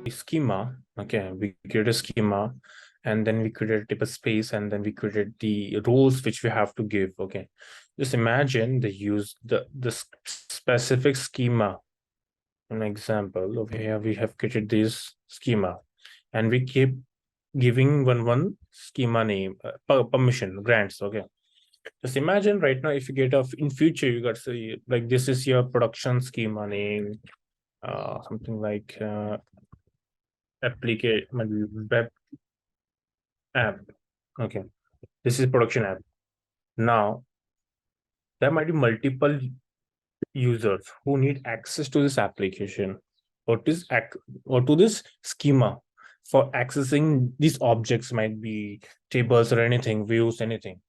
schema. Okay, we create a schema, and then we create a table space, and then we created the roles which we have to give. Okay, just imagine the specific schema. An example over here, we have created this schema, and we keep giving one schema name, permission grants. Okay, just imagine right now, if you get off in future, you got say like this is your production schema name, something like applicate maybe web app. Okay, this is production app. Now there might be multiple users who need access to this application or or to this schema for accessing these objects, might be tables or anything, views, anything.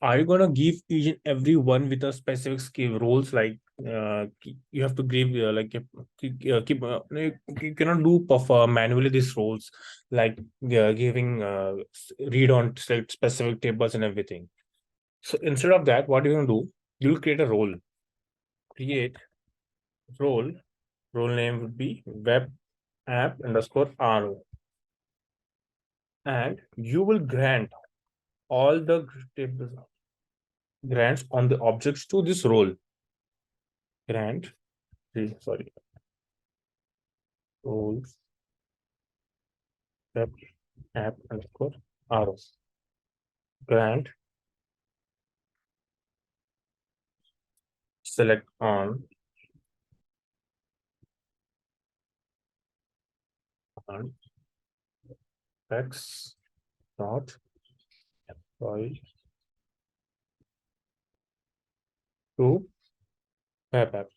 Are you gonna give each and every one with a specific skill roles, like you have to give you cannot do perform manually these roles, like giving read on specific tables and everything. So instead of that, what you're gonna do, you'll create a role. Create role. Role name would be web app underscore ro, and you will grant all the tables grants on the objects to this role. Grant, sorry, roles web app underscore ro. Grant, select on x dot y to web app.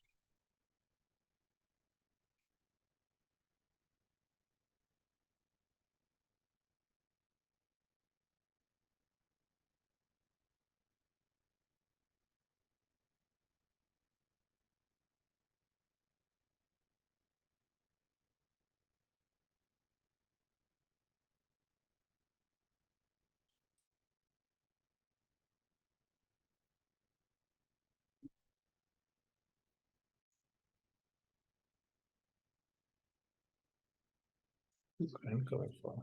Grant cover for.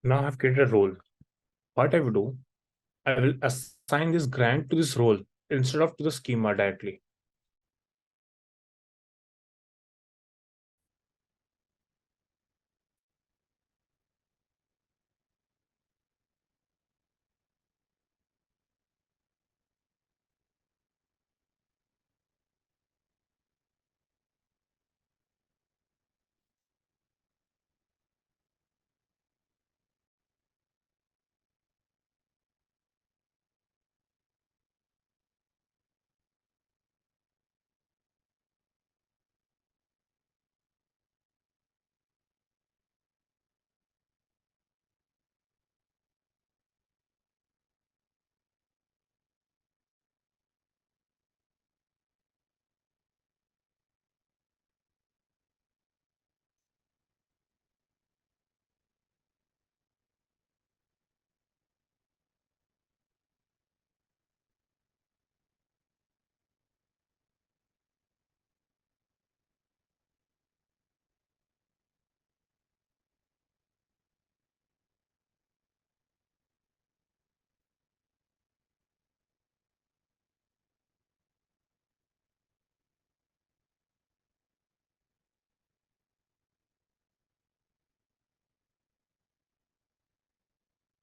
Now I've created a role. What I will do, I will assign this grant to this role instead of to the schema directly.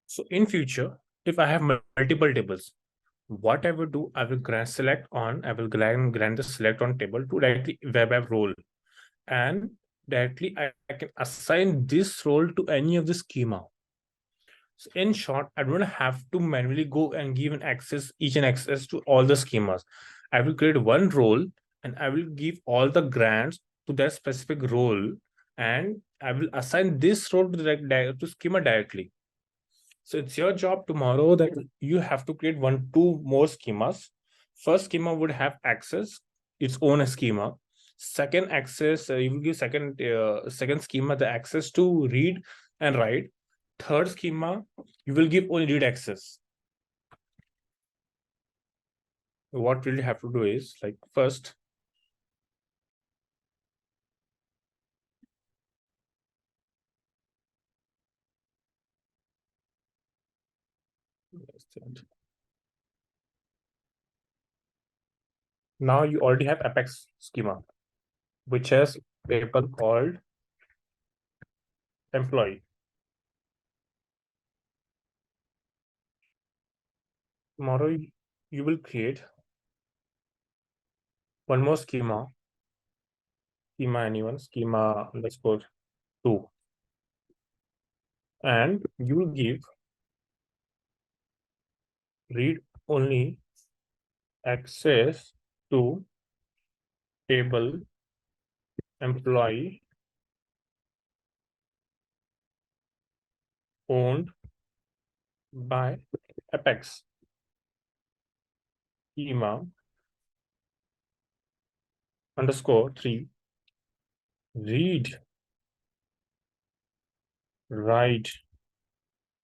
So in future, if I have multiple tables, What I will do, I will grant the select on table to directly web app role, and directly I can assign this role to any of the schema. So in short, I don't have to manually go and give an access, each and access to all the schemas. I will create one role and I will give all the grants to that specific role, and I will assign this role to to schema directly. So it's your job tomorrow that you have to create two more schemas. First schema would have access, its own schema. Second access, you will give second schema the access to read and write. Third schema, you will give only read access. What really have to do is like first, now you already have Apex schema, which has table called employee. Tomorrow you will create one more schema anyone, schema underscore 2. And you will give read only access to table employee owned by Apex schema underscore 3. Read write.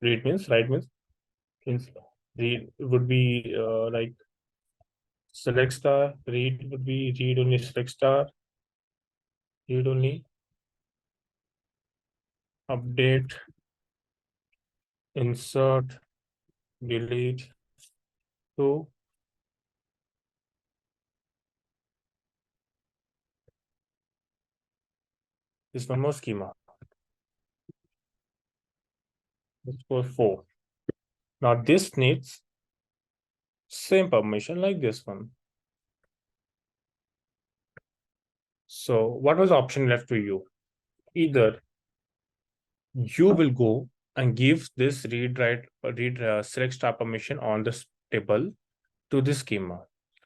Read means means read would be like select star. Read would be read only select star. Read only update insert delete to this one more schema. Let's go 4. Now this needs same permission like this one. So what was the option left to you? Either you will go and give this read select star permission on this table to this schema.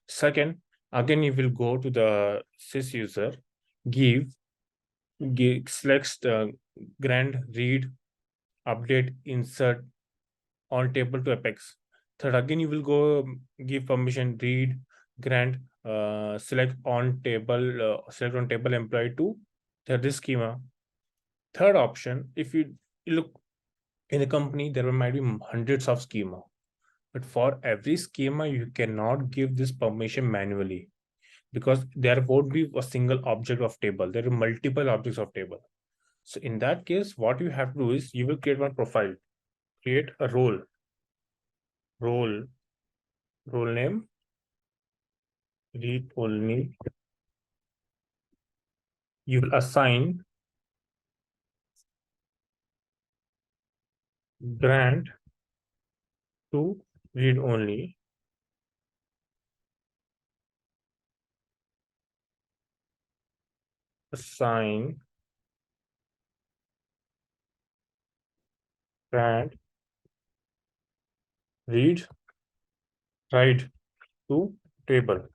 Second, again you will go to the sys user, give select grant read update insert on table to Apex. Third, again you will go give permission read grant select on table employee to this schema. Third option, if you look in a company, there might be hundreds of schema, but for every schema, you cannot give this permission manually because there won't be a single object of table. There are multiple objects of table. So in that case, what you have to do is you will create one profile, create a role name, read only. You will assign grant to read only. Assign grant read write to table.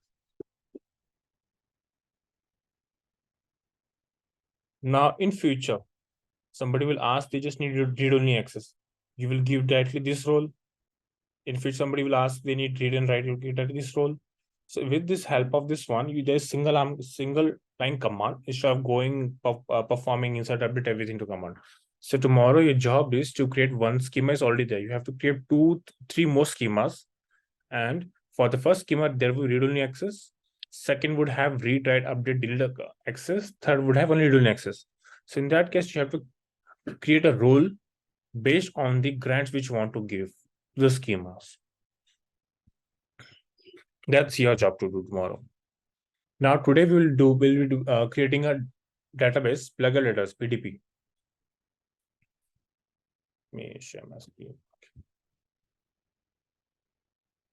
Now in future, somebody will ask, they just need read only access. You will give directly this role. In future, somebody will ask, they need read and write, you give directly this role. So with this help of this one, there's single line command instead of going performing insert update everything to command. So tomorrow your job is to create one schema is already there. You have to create 3 more schemas. And for the first schema, there will be read only access. Second would have read, write, update, delete access. Third would have only read only access. So in that case, you have to create a role based on the grants which you want to give to the schemas. That's your job to do tomorrow. Now today we'll do creating a database plugger letters PDP. Let me share my screen.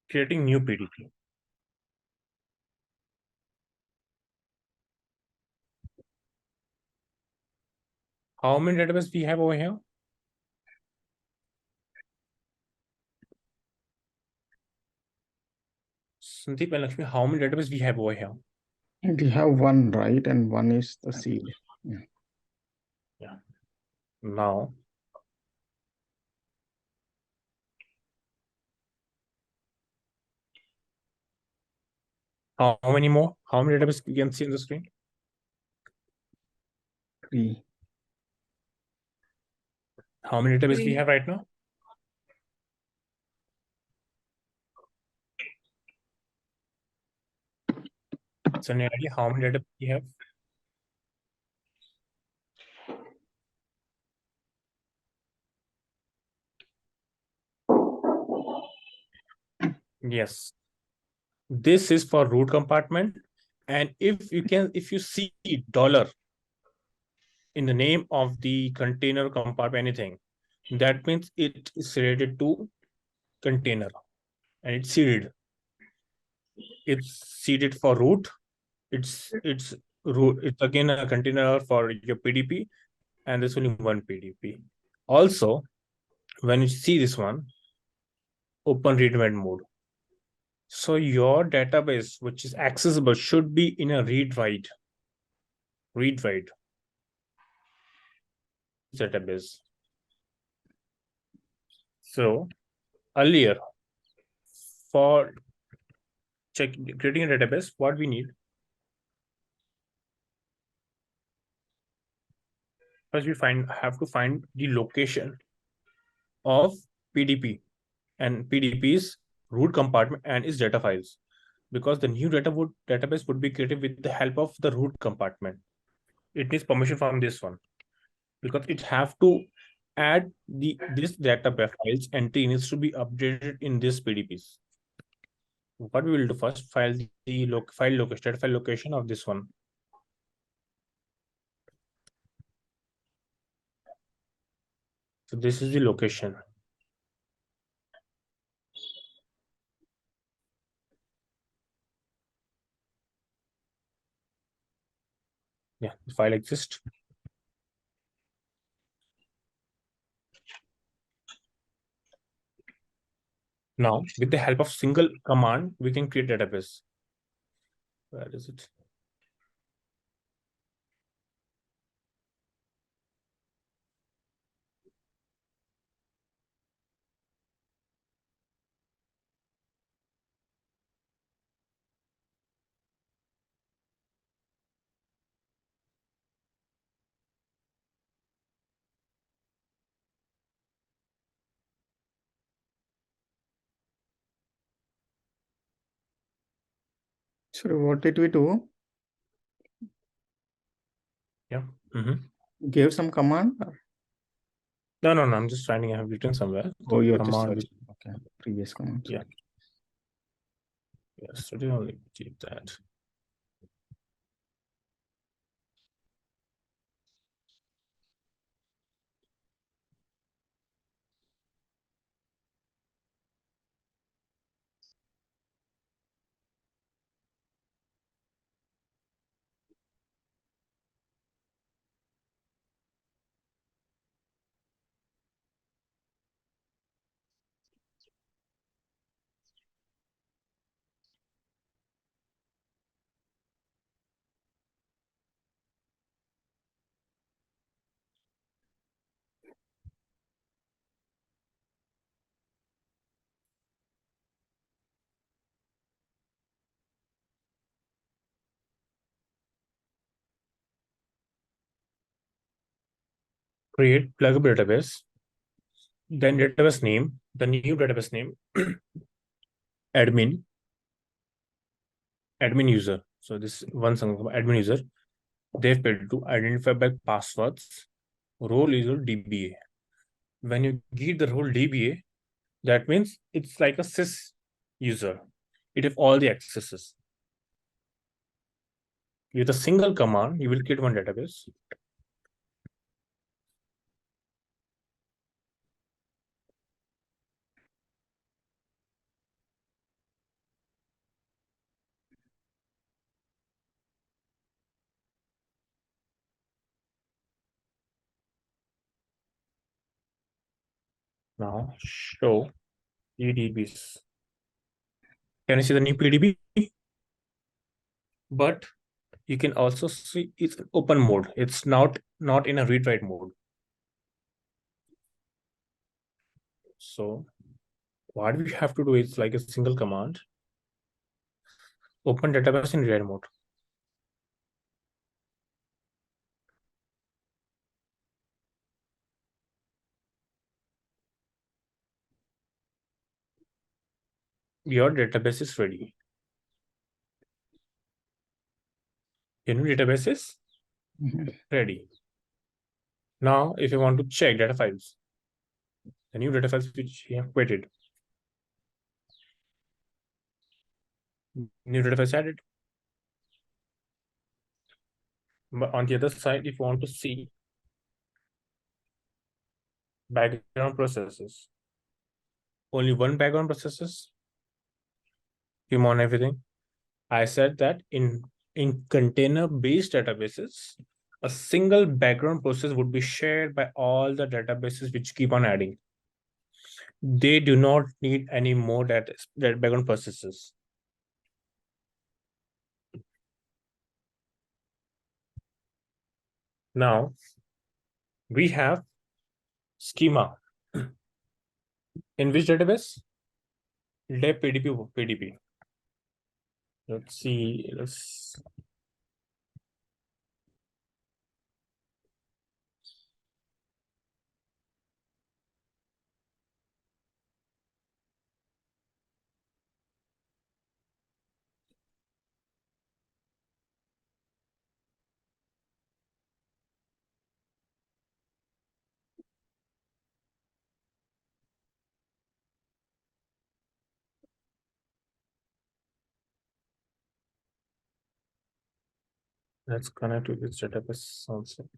creating new PDP. How many database we have over here? Sandeep and Lakshmi, how many database we have over here? We have one, right? And one is the seed. Yeah. Now, how many more? How many database you can see on the screen? 3. How many database we have right now? So, any idea how many database we have? Yes. This is for root compartment. And if you see dollar in the name of the container compartment, anything, that means it is related to container and it's seeded. It's seeded for root. It's root. It's again a container for your PDP, and there's only one PDP. Also, when you see this one, open read write mode. So your database, which is accessible, should be in a read write database. So earlier, for creating a database, what we need first, we have to find the location of PDP and PDP's root compartment and its data files, because the new database would be created with the help of the root compartment. It needs permission from this one because it have to add this database files entry needs to be updated in this PDPs. What we will do first, file the file location, data file location of this one. So this is the location. Yeah, the file exists. Now, with the help of single command, we can create database. Where is it? So what did we do? Yeah. Gave some command? No, I'm just finding I have written somewhere. Oh, you're just Command. searching. Okay. Previous command. Yeah. Yes, so do only keep that. Create pluggable database, then database name, the new database name, admin user. So this one admin user, they've paid to identify by passwords. Role is your DBA. When you give the role DBA, that means it's like a sys user. It have all the accesses. With a single command, you will create one database. Now show PDBs. Can you see the new PDB? But you can also see it's open mode. It's not in a read-write mode. So what we have to do is like a single command, open database in read mode. Your database is ready. Your new database is ready. Now, if you want to check data files, the new data files which you have created, new data files added. But on the other side, if you want to see background processes, only one background processes, you on everything. I said that in container-based databases, a single background process would be shared by all the databases which keep on adding. They do not need any more data background processes. Now we have schema. In which database? Lab PDP. Let's see. Let's connect with this database also.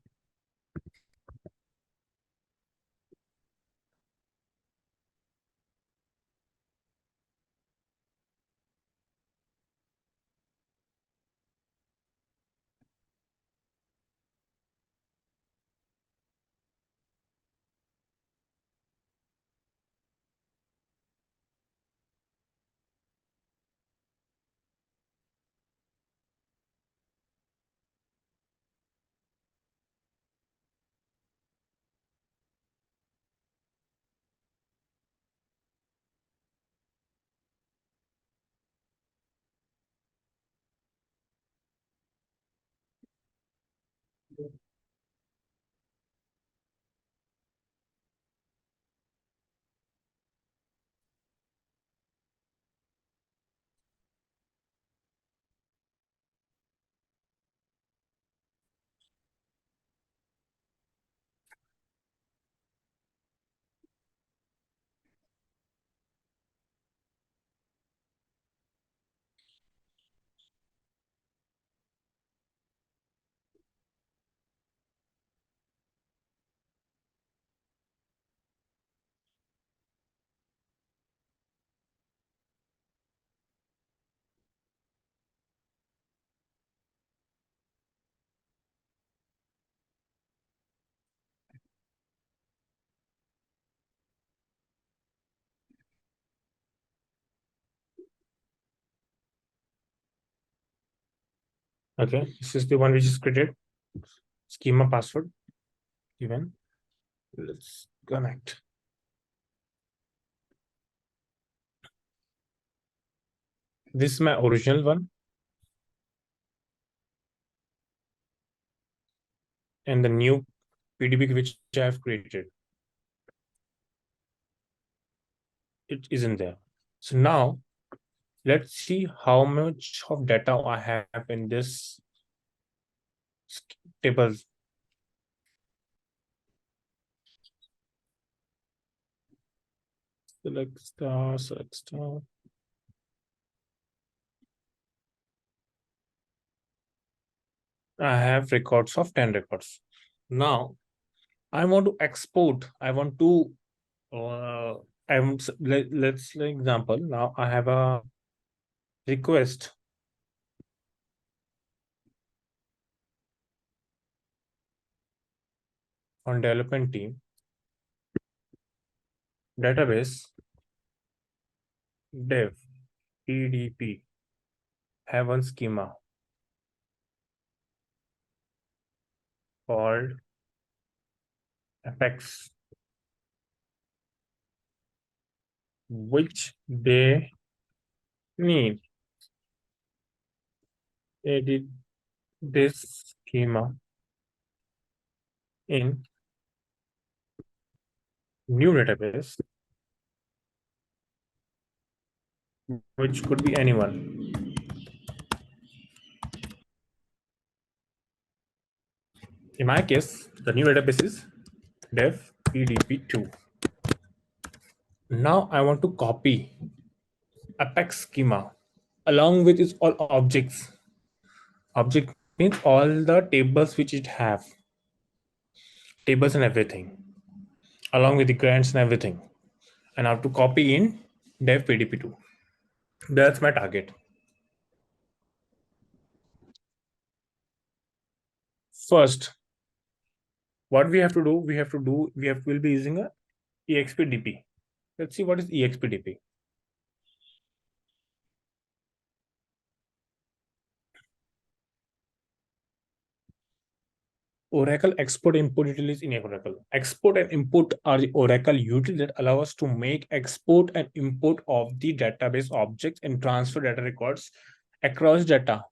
Okay, this is the one which is created. Schema password given. Let's connect. This is my original one. And the new PDB which I have created. It isn't there. So now let's see how much of data I have in this table. Select star. I have records of 10 records. Now I want to export. I want to let's example. Now I have a request on development team. database dev PDP have one schema called Apex, which they need. Edit this schema in new database, which could be anyone. In my case, the new database is dev PDP2. Now I want to copy Apex schema along with its all objects. Object means all the tables which it have, tables and everything, along with the grants and everything. And I have to copy in dev PDP2. That's my target. First, what we have to do, we'll be using a EXPDP. Let's see what is EXPDP. Oracle export input utilities in Oracle. Export and import are the Oracle utilities that allow us to make export and import of the database objects and transfer data records across data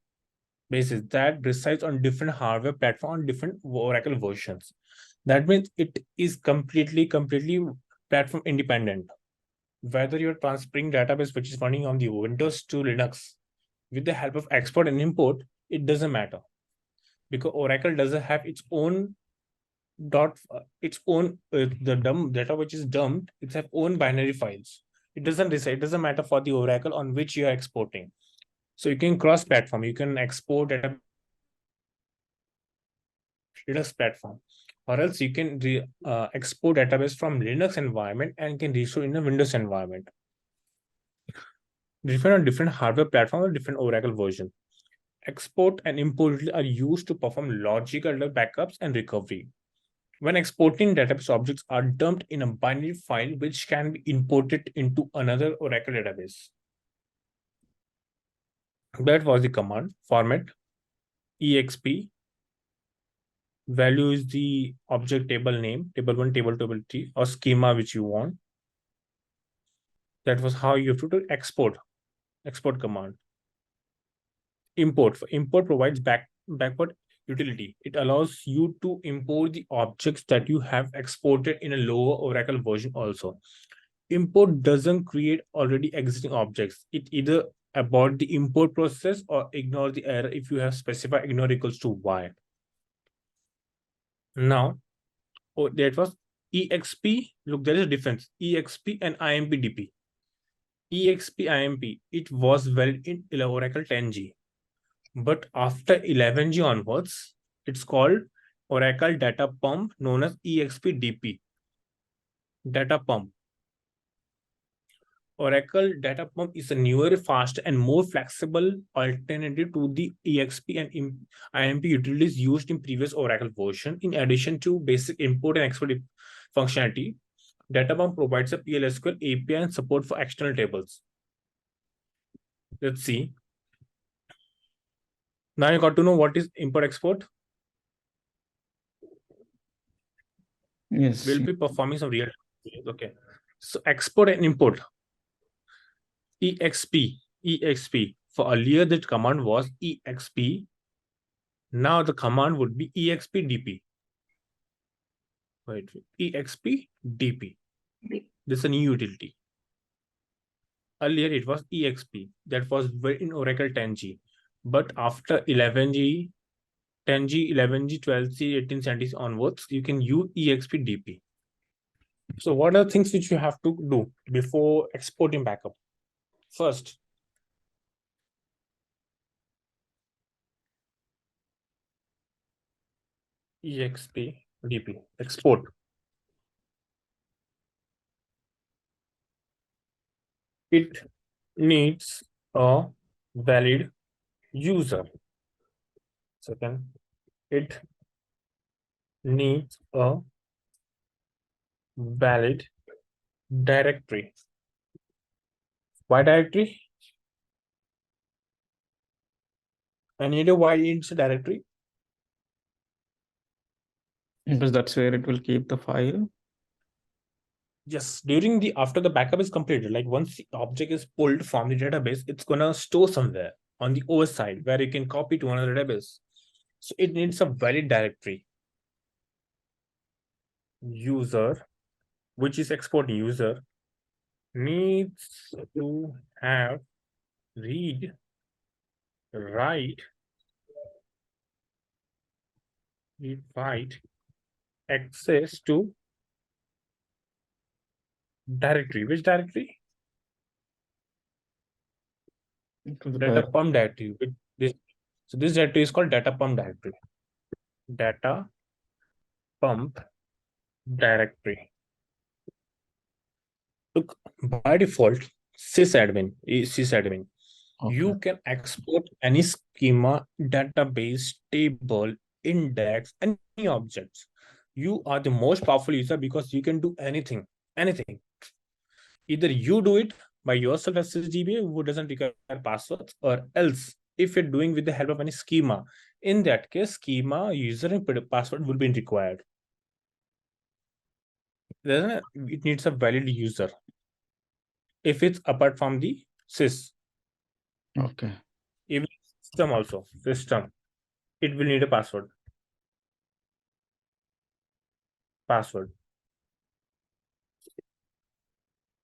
bases that resides on different hardware platform on different Oracle versions. That means it is completely platform independent. Whether you're transferring database which is running on the Windows to Linux with the help of export and import, it doesn't matter because Oracle doesn't have its own the dump data which is dumped. It's have own binary files. It doesn't decide. It doesn't matter for the Oracle on which you are exporting. So you can cross platform. You can export data Linux platform, or else you can export database from Linux environment and can restore in a Windows environment. Different hardware platform or different Oracle version. Export and import are used to perform logical backups and recovery. When exporting database objects are dumped in a binary file which can be imported into another Oracle database. That was the command format exp. Value is the object table name, table 1, table 2, table 3, or schema which you want. That was how you have to do export command. Import provides backward utility. It allows you to import the objects that you have exported in a lower Oracle version also. Import doesn't create already existing objects. It either abort the import process or ignore the error if you have specified ignore equals to y. Now, that was exp. Look, there is a difference. Exp and impdp. Exp imp, it was valid in Oracle 10G. But after 11G onwards, it's called Oracle Data Pump, known as EXPDP. Data Pump. Oracle Data Pump is a newer, faster, and more flexible alternative to the EXP and IMP utilities used in previous Oracle version. In addition to basic import and export functionality, Data Pump provides a PLSQL API and support for external tables. Let's see. Now you got to know what is import export. Yes. We'll be performing some real. Okay. So export and import. exp. For earlier, the command was exp. Now the command would be expdp. Wait, expdp. This is a new utility. Earlier it was exp. That was in Oracle 10G. But after 11G, 10G, 11G, 12G, 1870s onwards, you can use expdp. So what are the things which you have to do before exporting backup? First, expdp, export. It needs a valid user. Second, it needs a valid directory. Why directory? And you know why it's a directory? Because that's where it will keep the file. Yes, after the backup is completed, like once the object is pulled from the database, it's gonna store somewhere on the OS side where you can copy to another database. So it needs a valid directory. User, which is export user, needs to have read, write, access to directory. Which directory? Data pump directory. So this directory is called data pump directory. Data pump directory. Look, by default, sysadmin, Okay. you can export any schema, database, table, index, any objects. You are the most powerful user because you can do anything. Either you do it by yourself as DBA who doesn't require passwords, or else if you're doing with the help of any schema, in that case, schema user and password will be required. It needs a valid user. If it's apart from the sys, Okay. even system, it will need a password.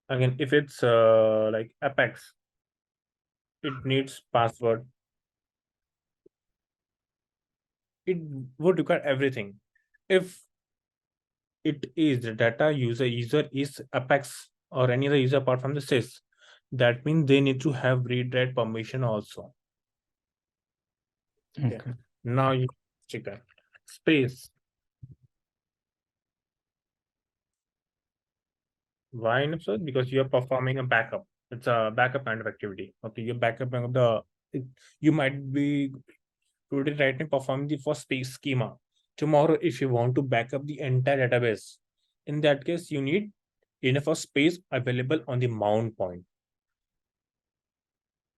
Again, if it's like Apex, it needs password. It would require everything. If it is the data user is Apex or any other user apart from the sys, that means they need to have read-write permission also. Okay. Now you check that space. Why in episode? Because you are performing a backup. It's a backup kind of activity. Okay, you're backupping you might be today right now performing the first space schema. Tomorrow, if you want to back up the entire database, in that case, you need enough of space available on the mount point.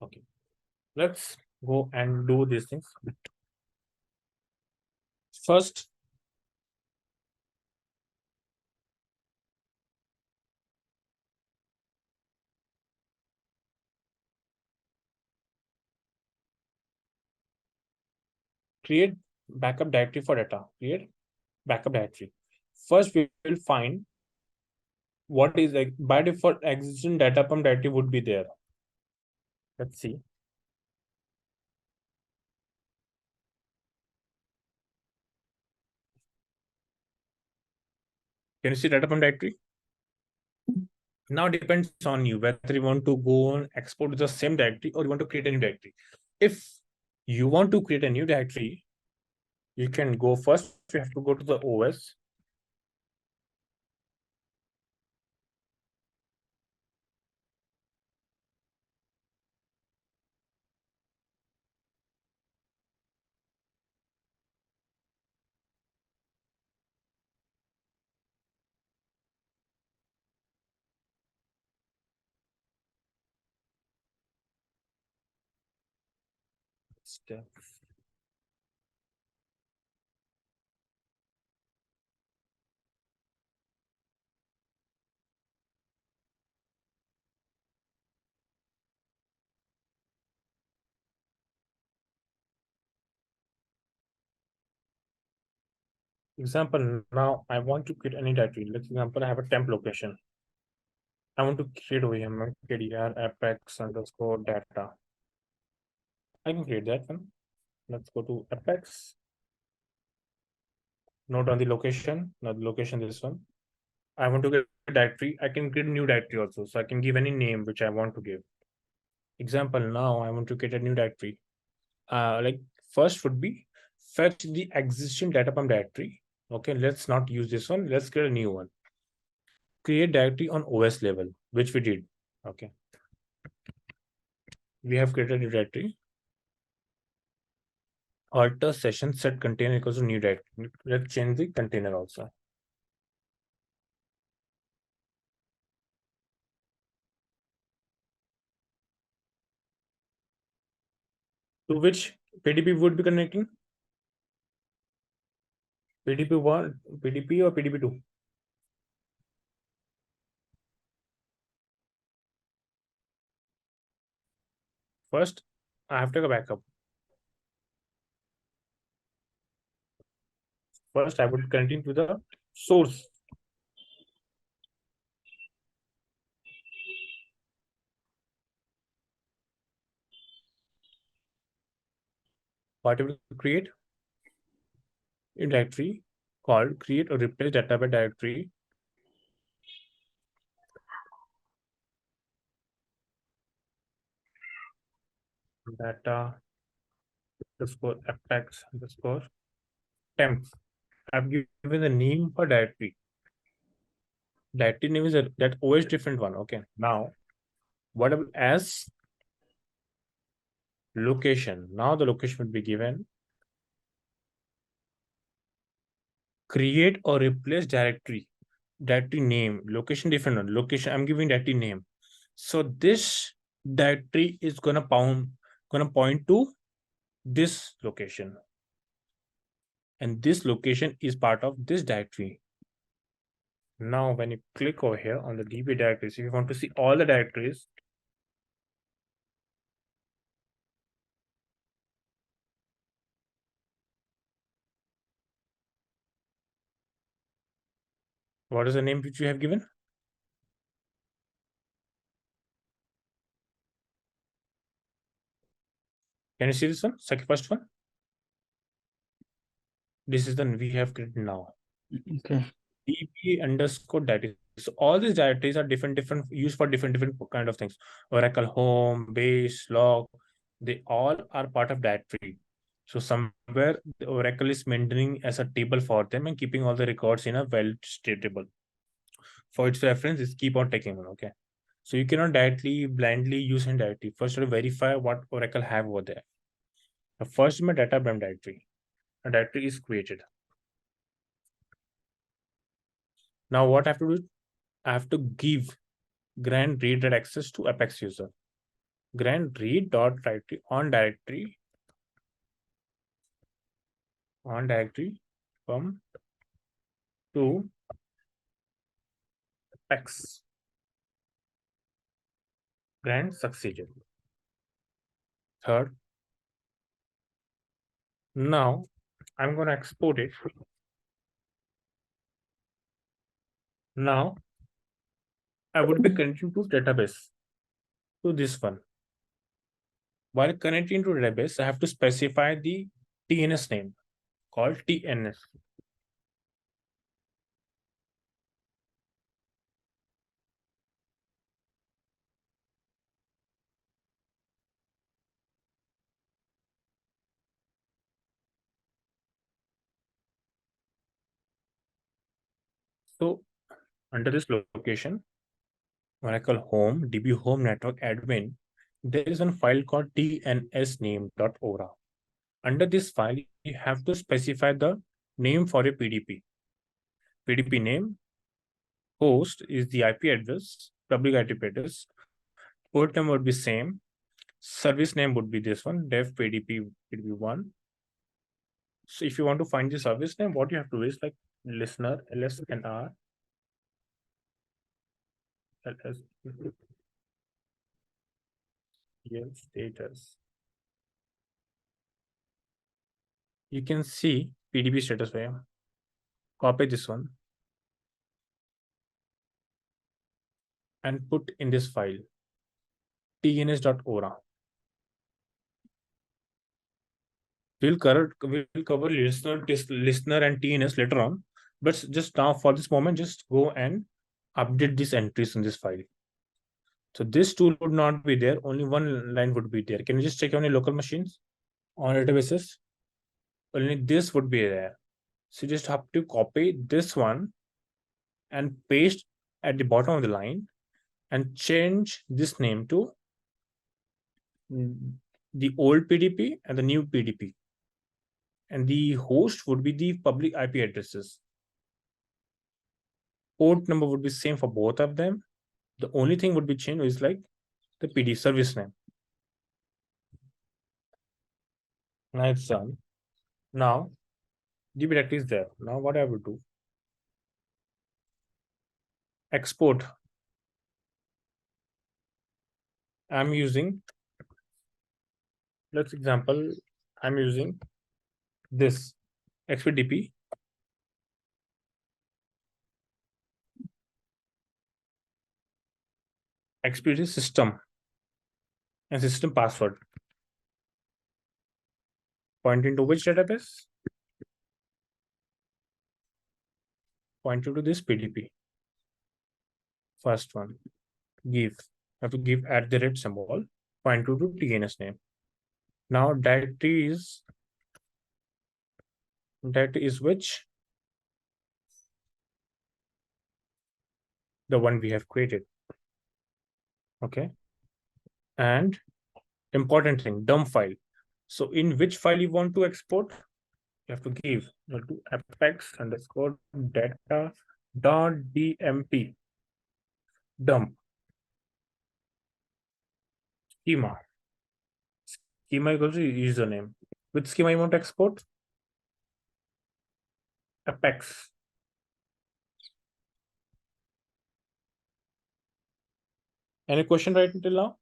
Okay, let's go and do these things. First, create backup directory for data. Create backup directory. First, we will find what is like by default existing data pump directory would be there. Let's see. Can you see data pump directory? Now depends on you whether you want to go and export to the same directory or you want to create a new directory. If you want to create a new directory, you can go first. You have to go to the OS. Example, now I want to create any directory. Let's example, I have a temp location. I want to create over here, KDR apex underscore data. I can create that one. Let's go to apex. Note on the location, not the location, this one. I want to get a directory. I can create a new directory also. So I can give any name which I want to give. Example, now I want to create a new directory. Like first would be fetch the existing data pump directory. Okay, let's not use this one. Let's create a new one. Create directory on OS level, which we did. Okay. We have created a directory. Alter session set container equals to new directory. Let's change the container also. To which PDP would be connecting? PDP1, PDP or PDP2? First, I have to take a backup. First, I would continue to the source. What it will create? A directory called create or replace database directory. Data underscore apex underscore temp. I've given the name for directory. Directory name is that OS different one. Okay. Now, what as location? Now the location would be given create or replace directory. Directory name, location different one. Location, I'm giving directory name. So this directory is gonna point to this location. And this location is part of this directory. Now, when you click over here on the DB directories, if you want to see all the directories, what is the name which you have given? Can you see this one? First one. This is the we have created now. Okay. DB underscore directories. So all these directories are different used for different kind of things. Oracle home, base, log, they all are part of directory. So somewhere the Oracle is maintaining as a table for them and keeping all the records in a well-state table. For its reference, is keep on taking one. Okay. So you cannot directly blindly use in directory. First, you have to verify what Oracle have over there. The first my data BAM directory. A directory is created. Now what I have to do? I have to give grant read that access to Apex user. Grant read dot directory on directory from to Apex. Grant succeeded. Third. Now I'm going to export it. Now I would be connecting to database to this one. While connecting to database, I have to specify the TNS name called TNS. So under this location, Oracle home, DB home network admin, there is one file called tnsname.ora. Under this file, you have to specify the name for a PDP. PDP name, host is the IP address, public IP address, port number would be same, service name would be this one, dev PDP PDP1. So if you want to find the service name, what you have to do is like listener lsnr ls status. You can see PDP status where copy this one and put in this file tns.ora. We'll cover listener and TNS later on, but just now for this moment, just go and update these entries in this file. So this tool would not be there. Only one line would be there. Can you just check on your local machines on databases? Only this would be there. So you just have to copy this one and paste at the bottom of the line and change this name to the old PDP and the new PDP. And the host would be the public IP addresses. Port number would be same for both of them. The only thing would be changed is like the PD service name. Now it's done. Now DB directory is there. Now what I will do? Export. I'm using, let's example, I'm using this XPDP XPDP system and system password. Pointing to which database? Pointing to this PDP. First one. Give. Have to give @ symbol. Point to TNS name. Now that is which? The one we have created. Okay. And important thing, dump file. So in which file you want to export? You have to give to apex_data.dmp dump schema. Schema equals to username. Which schema you want to export? Apex. Any question right until now?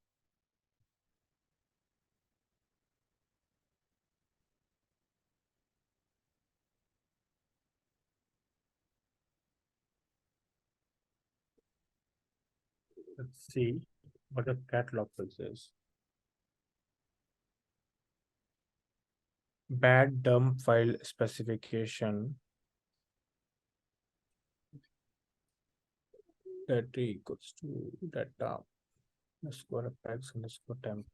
Let's see what the catalog says. Bad dump file specification that equals to data underscore apex underscore temp.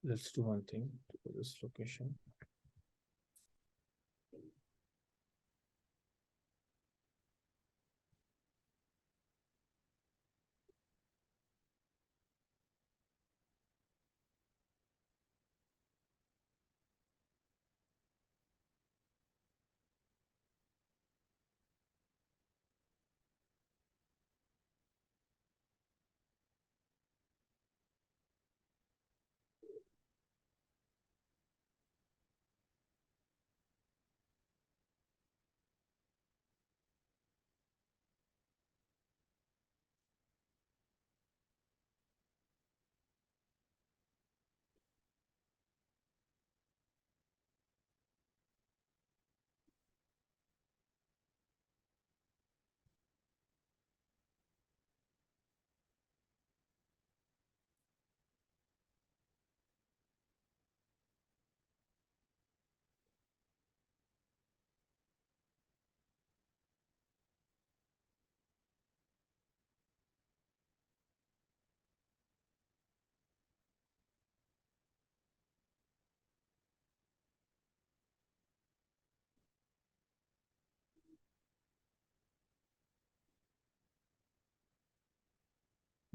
Let's do one thing to this location.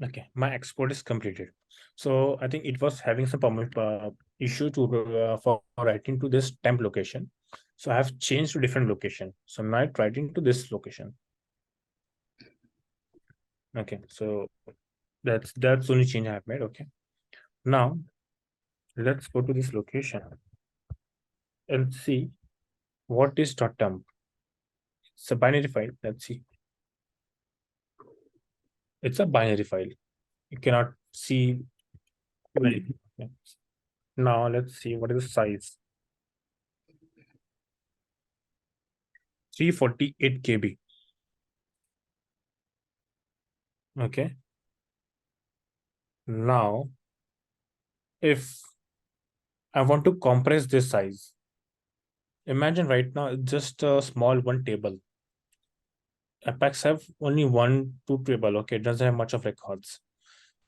Okay, my export is completed. So I think it was having some issue for writing to this temp location. So I have changed to different location. So now I'm writing to this location. Okay, so that's the only change I have made. Okay, now let's go to this location and see what is .temp. It's a binary file. Let's see. It's a binary file. You cannot see anything. Okay. Now let's see what is the size. 348 KB. Okay. Now, if I want to compress this size, imagine right now it's just a small one table. Apex have only 1 2 table. Okay, it doesn't have much of records.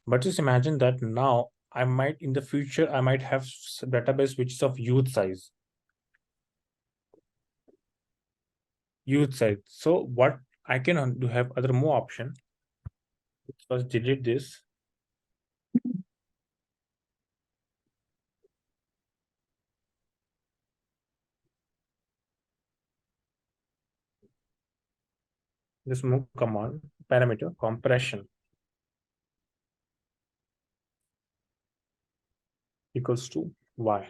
But just imagine that now I might in the future I might have database which is of huge size. Huge size. So what I can do have other more option. First delete this. This move command parameter compression equals to y.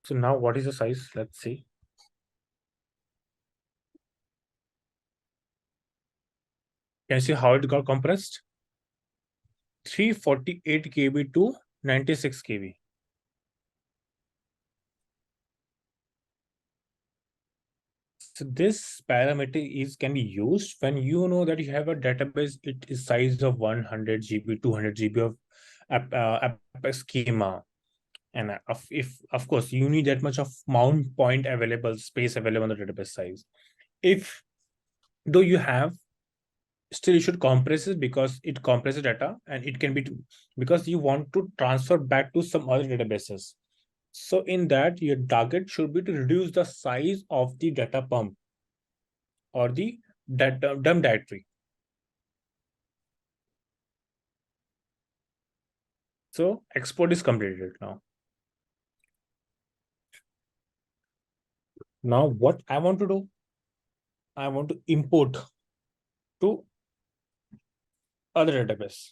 So now what is the size? Let's see. Can you see how it got compressed? 348 KB to 96 KB. So this parameter can be used when you know that you have a database. It is size of 100 GB, 200 GB of app schema, and if of course you need that much of mount point available, space available on the database size. If though you have, still you should compress it because it compresses data and it can be because you want to transfer back to some other databases. So in that, your target should be to reduce the size of the data pump or the dump directory. So export is completed now. Now what I want to do, I want to import to other database.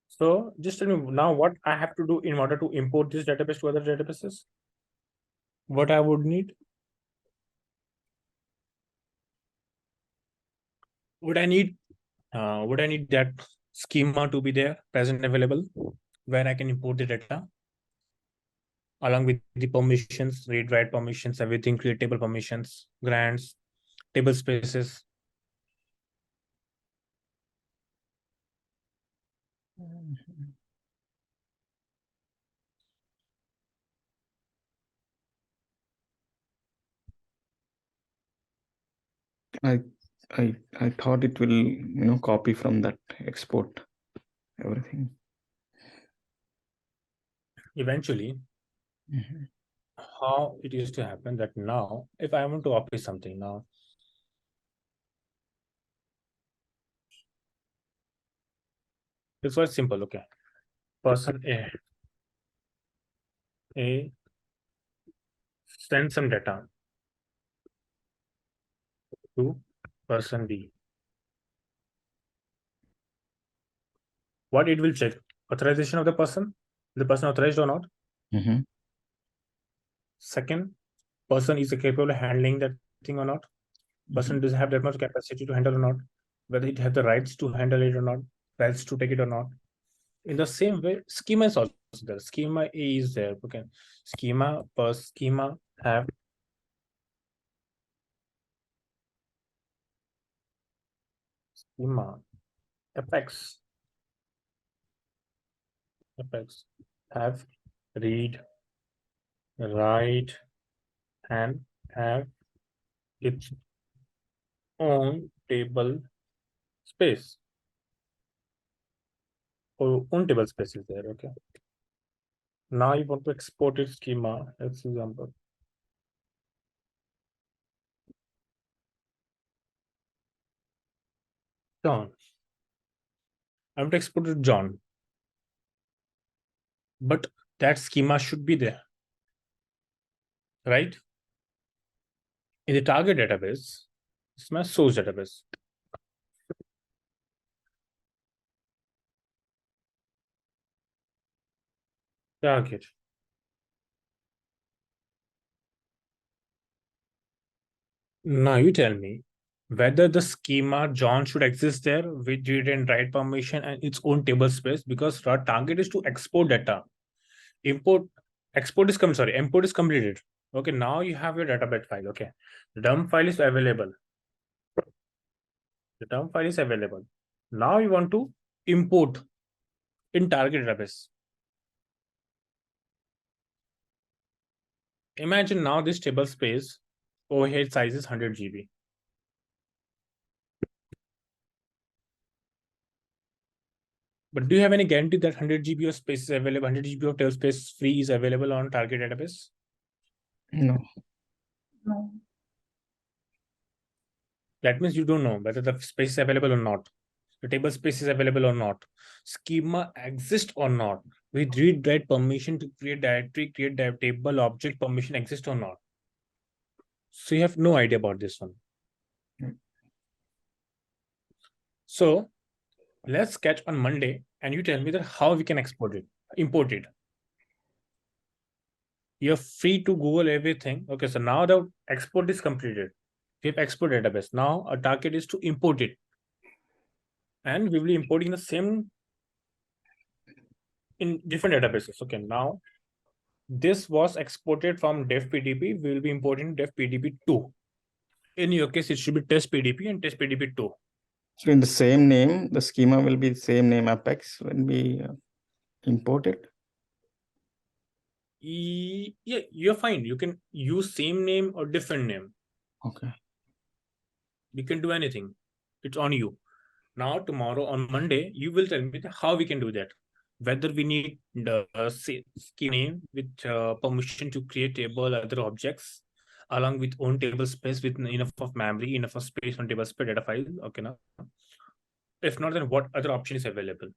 So just tell me now what I have to do in order to import this database to other databases. What I would need. Would I need that schema to be there, present, available, where I can import the data along with the permissions, read, write permissions, everything, create table permissions, grants, table spaces. I thought it will copy from that export everything. Eventually, how it used to happen that now, if I want to copy something now, it's quite simple. Okay, person A send some data to person B. What it will check? Authorization of the person authorized or not. Second, person is capable of handling that thing or not. Person does have that much capacity to handle or not, whether it has the rights to handle it or not, rights to take it or not. In the same way, schema is also there. Schema A is there. Okay, schema have schema apex have read, write, and have its own table space or own table space is there. Okay, now you want to export its schema. Let's example. John. I want to export to John, but that schema should be there, right? In the target database, it's my source database. Target. Now you tell me whether the schema John should exist there with read and write permission and its own table space, because our target is to export data. Import Import is completed. Okay, now you have your database file. Okay, the dump file is available. The dump file is available. Now you want to import in target database. Imagine now this table space overhead size is 100 GB. But do you have any guarantee that 100 GB of space is available, 100 GB of table space free is available on target database? No. No. That means you don't know whether the space is available or not. The table space is available or not. Schema exists or not. With read-write permission to create directory, create table, object permission exists or not. So you have no idea about this one. So let's catch on Monday and you tell me that how we can import it. You're free to Google everything. Okay, so now the export is completed. We have export database. Now our target is to import it. And we will be importing the same in different databases. Okay, now this was exported from dev PDB. We will be importing dev PDB 2. In your case, it should be test PDB and test PDB 2. So in the same name, the schema will be the same name Apex when we import it. Yeah, you're fine. You can use same name or different name. Okay. You can do anything. It's on you. Now, tomorrow on Monday, you will tell me how we can do that. Whether we need the schema name with permission to create table other objects along with own table space with enough of memory, enough of space on table space data file. Okay, now. If not, then what other option is available?